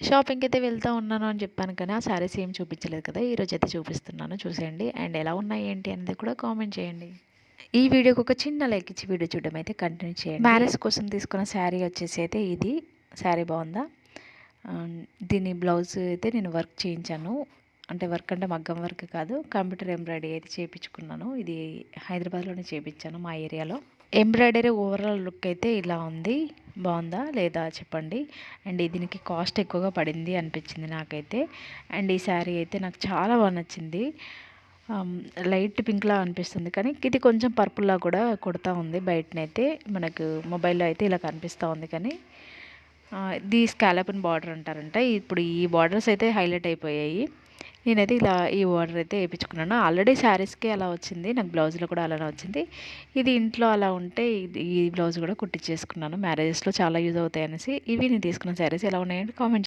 షాపింగ్‌కి అయితే వెళ్తా ఉన్నాను అని చెప్పాను కానీ, ఆ శారీస్ ఏం చూపించలేదు కదా! ఈరోజైతే చూపిస్తున్నాను చూసేయండి. అండ్ ఎలా ఉన్నాయి ఏంటి అనేది కూడా కామెంట్ చేయండి. ఈ వీడియోకి ఒక చిన్న లైక్ ఇచ్చి వీడియో చూడడం అయితే కంటిన్యూ చేయండి. మ్యారేజ్ కోసం తీసుకున్న శారీ వచ్చేసి అయితే ఇది. శారీ బాగుందా? ఆహ్, దీని బ్లౌజ్ అయితే నేను వర్క్ చేయించాను. అంటే వర్క్ అంటే మగ్గం వర్క్ కాదు. కంప్యూటర్ ఎంబ్రాయిడరీ అయితే చేపించుకున్నాను. ఇది హైదరాబాద్‌లోనే చేపించాను మా ఏరియాలో. ఎంబ్రాయిడరీ ఓవరాల్ లుక్ అయితే ఇలా ఉంది. బాగుందా లేదా చెప్పండి. అండ్ దీనికి కాస్ట్ ఎక్కువగా పడింది అనిపించింది నాకైతే. అండ్ ఈ శారీ అయితే నాకు చాలా బాగా నచ్చింది. లైట్ పింక్‌లా అనిపిస్తుంది కానీ ఇది కొంచెం పర్పుల్‌లా కూడా కొడతా ఉంది బయటనైతే. మనకు మొబైల్‌లో అయితే ఇలా కనిపిస్తూ ఉంది కానీ ఇది స్కాలప్ బార్డర్ అంటారంట. ఇప్పుడు ఈ బార్డర్స్ అయితే హైలైట్ అయిపోయాయి. నేనైతే ఇలా ఈ బార్డర్ అయితే ఏపించుకున్నాను. ఆల్రెడీ శారీస్‌కి అలా వచ్చింది. నాకు బ్లౌజ్‌లో కూడా అలానే వచ్చింది. ఇది ఇంట్లో అలా ఉంటే ఈ బ్లౌజ్ కూడా కుట్టించేసుకున్నాను. మ్యారేజెస్‌లో చాలా యూజ్ అవుతాయి అనేసి. ఇవి నేను తీసుకున్న శారీస్ ఎలా ఉన్నాయంటే కామెంట్